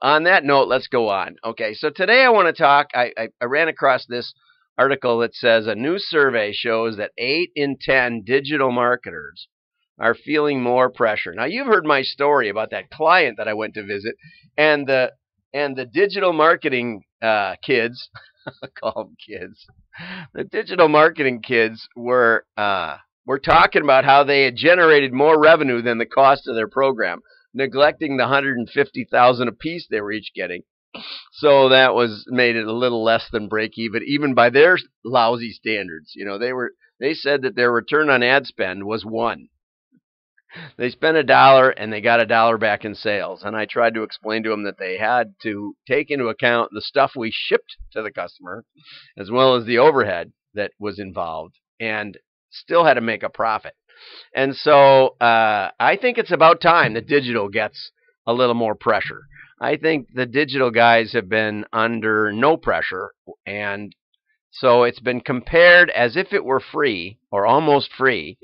On that note, let's go on. Okay, so today I want to talk. I ran across this article that says a new survey shows that 8 in 10 digital marketers are feeling more pressure. Now, you've heard my story about that client that I went to visit, and the digital marketing kids, I call them kids. The digital marketing kids were talking about how they had generated more revenue than the cost of their program, neglecting the 150,000 apiece they were each getting. So that was made it a little less than break even by their lousy standards. They said that their return on ad spend was 1. They spent $1 and they got $1 back in sales. And I tried to explain to them that they had to take into account the stuff we shipped to the customer, as well as the overhead that was involved, and still had to make a profit. And so I think it's about time that digital gets a little more pressure. I think the digital guys have been under no pressure, and so it's been compared as if it were free or almost free.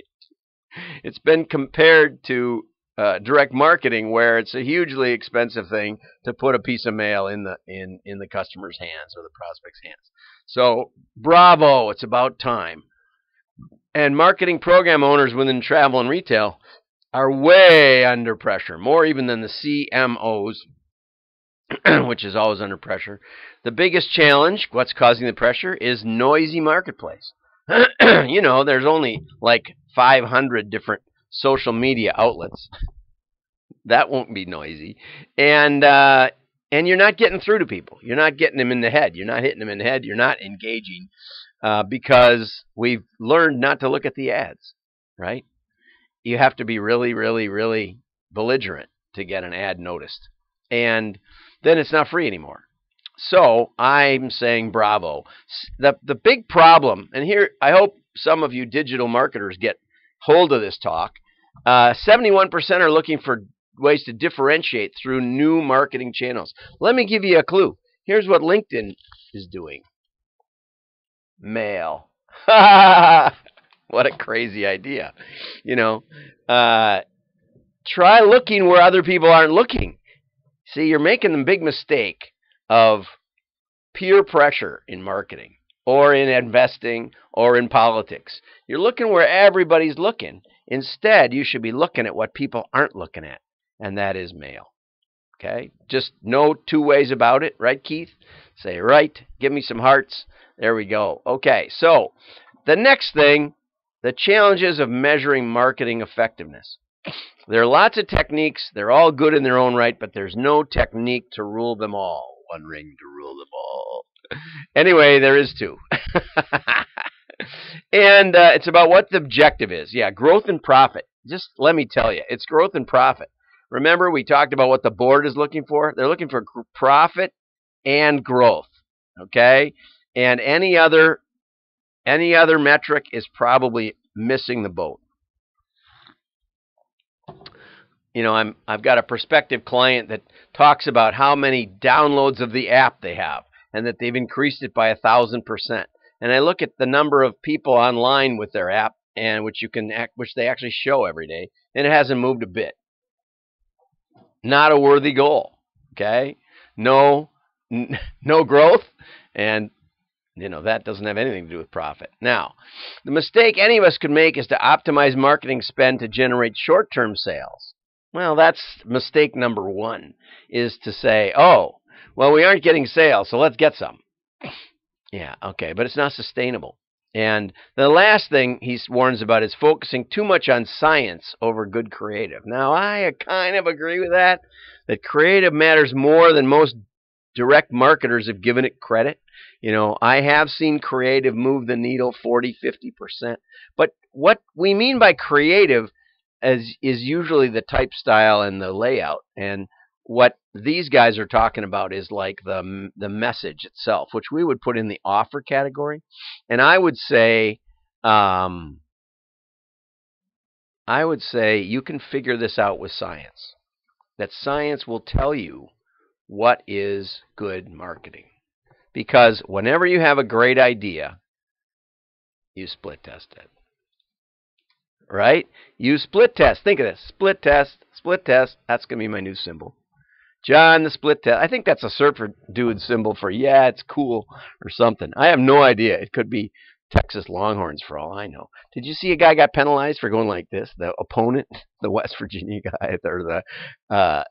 It's been compared to direct marketing, where it's a hugely expensive thing to put a piece of mail in the customer's hands or the prospect's hands. So bravo, it's about time. And marketing program owners within travel and retail are way under pressure, more even than the CMOs, which is always under pressure. The biggest challenge, what's causing the pressure, is noisy marketplace. There's only like 500 different social media outlets. That won't be noisy. And you're not getting through to people. You're not getting them in the head. You're not hitting them in the head. You're not engaging because we've learned not to look at the ads, right? You have to be really, really, really belligerent to get an ad noticed. And then it's not free anymore. So I'm saying bravo. The big problem, and here I hope some of you digital marketers get hold of this talk. 71% are looking for ways to differentiate through new marketing channels. Let me give you a clue. Here's what LinkedIn is doing. Mail. What a crazy idea. Try looking where other people aren't looking. See, you're making the big mistake of peer pressure in marketing or in investing or in politics. You're looking where everybody's looking. Instead, you should be looking at what people aren't looking at, and that is mail. Okay? Just no two ways about it, right, Keith? Say, right, give me some hearts. There we go. Okay, so the next thing, the challenges of measuring marketing effectiveness. There are lots of techniques. They're all good in their own right, but there's no technique to rule them all. One ring to rule them all. Anyway, there is 2. And it's about what the objective is. Yeah, growth and profit. Just let me tell you, it's growth and profit. Remember, we talked about what the board is looking for? They're looking for profit and growth. Okay? And any other metric is probably missing the boat. I've got a prospective client that talks about how many downloads of the app they have, and that they've increased it by 1,000%. And I look at the number of people online with their app, and which they actually show every day, and it hasn't moved a bit. Not a worthy goal. Okay, no growth, and that doesn't have anything to do with profit. Now, the mistake any of us could make is to optimize marketing spend to generate short-term sales. Well, that's mistake number 1, is to say, oh, well, we aren't getting sales, so let's get some. Yeah, okay, but it's not sustainable. And the last thing he warns about is focusing too much on science over good creative. Now, I kind of agree with that creative matters more than most direct marketers have given it credit. I have seen creative move the needle 40, 50%. But what we mean by creative is usually the type style and the layout. And what these guys are talking about is like the message itself, which we would put in the offer category. And I would say you can figure this out with science. That science will tell you what is good marketing. Because whenever you have a great idea, you split test it. Right? You split test. Think of this. Split test. Split test. That's going to be my new symbol. John, the split test. I think that's a surfer dude symbol for, yeah, it's cool or something. I have no idea. It could be Texas Longhorns for all I know. Did you see a guy got penalized for going like this? The opponent, the West Virginia guy, or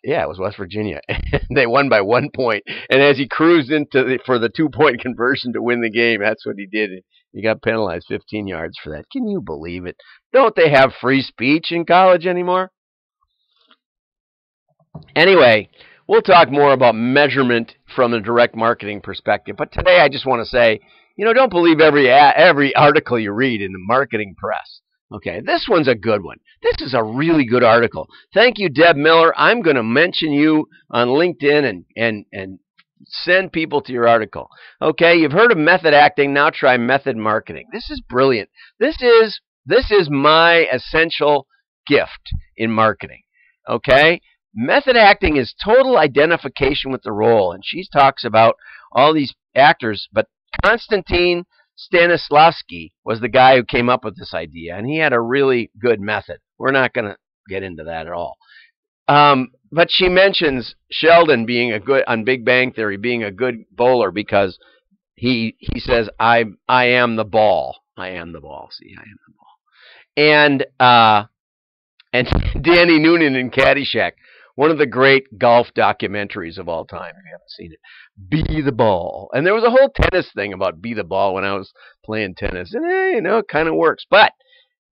yeah, it was West Virginia. They won by 1 point. And as he cruised for the 2-point conversion to win the game, that's what he did. He got penalized 15 yards for that. Can you believe it? Don't they have free speech in college anymore? Anyway, we'll talk more about measurement from a direct marketing perspective. But today I just want to say, don't believe every article you read in the marketing press. Okay, this one's a good one. This is a really good article. Thank you, Deb Miller. I'm going to mention you on LinkedIn and send people to your article. Okay, you've heard of method acting. Now try method marketing. This is brilliant. This is my essential gift in marketing. Okay? Method acting is total identification with the role, and she talks about all these actors, but Konstantin Stanislavski was the guy who came up with this idea, and he had a really good method. We're not going to get into that at all. But she mentions Sheldon being on Big Bang Theory, being a good bowler because he says, I am the ball. I am the ball. See, I am the ball. And Danny Noonan in Caddyshack, one of the great golf documentaries of all time, if you haven't seen it. Be the ball. And there was a whole tennis thing about be the ball when I was playing tennis. And, it kind of works. But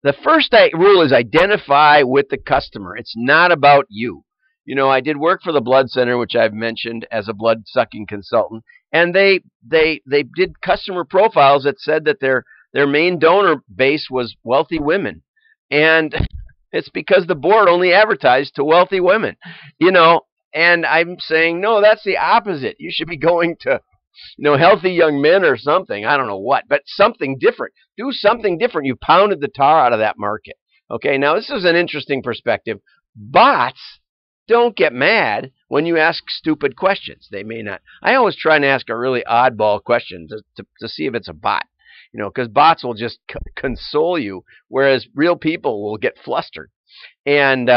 the first rule is identify with the customer. It's not about you. I did work for the Blood Center, which I've mentioned as a blood-sucking consultant. And they did customer profiles that said that their main donor base was wealthy women. And it's because the board only advertised to wealthy women, and I'm saying, no, that's the opposite. You should be going to, healthy young men or something. I don't know what, but something different. Do something different. You pounded the tar out of that market. Okay, now this is an interesting perspective. Bots don't get mad when you ask stupid questions. They may not. I always try and ask a really oddball question to see if it's a bot. Because bots will just console you, whereas real people will get flustered. And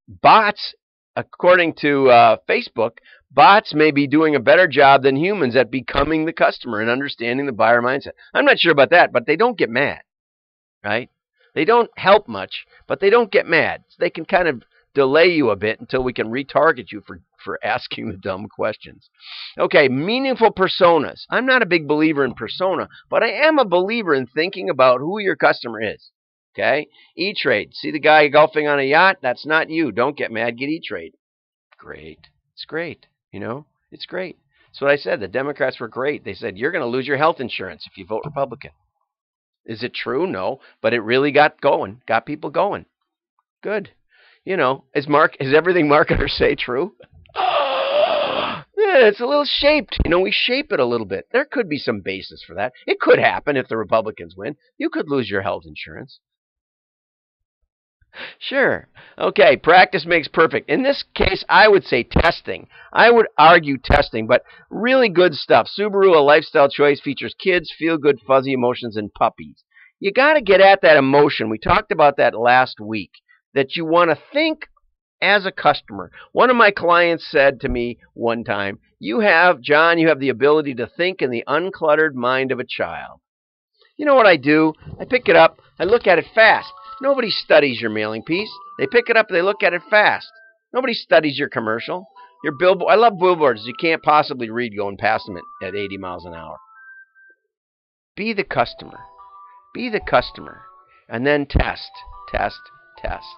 bots, according to Facebook, bots may be doing a better job than humans at becoming the customer and understanding the buyer mindset. I'm not sure about that, but they don't get mad, right? They don't help much, but they don't get mad. So they can kind of delay you a bit until we can retarget you for asking the dumb questions. Okay, meaningful personas. I'm not a big believer in persona, but I am a believer in thinking about who your customer is. Okay? E-Trade. See the guy golfing on a yacht? That's not you. Don't get mad. Get E-Trade. Great. It's great. It's great. That's what I said. The Democrats were great. They said, you're going to lose your health insurance if you vote Republican. Is it true? No. But it really got people going. Good. Is everything marketers say true? Yeah, it's a little shaped. We shape it a little bit. There could be some basis for that. It could happen if the Republicans win. You could lose your health insurance. Sure. Okay, practice makes perfect. In this case, I would say testing. I would argue testing, but really good stuff. Subaru, a lifestyle choice, features kids, feel-good, fuzzy emotions, and puppies. You got to get at that emotion. We talked about that last week, that you want to think as a customer. One of my clients said to me one time, John, you have the ability to think in the uncluttered mind of a child. You know what I do? I pick it up, I look at it fast. Nobody studies your mailing piece. They pick it up, they look at it fast. Nobody studies your commercial. Your billboard. I love billboards. You can't possibly read going past them at 80 miles an hour. Be the customer. Be the customer. And then test, test, test.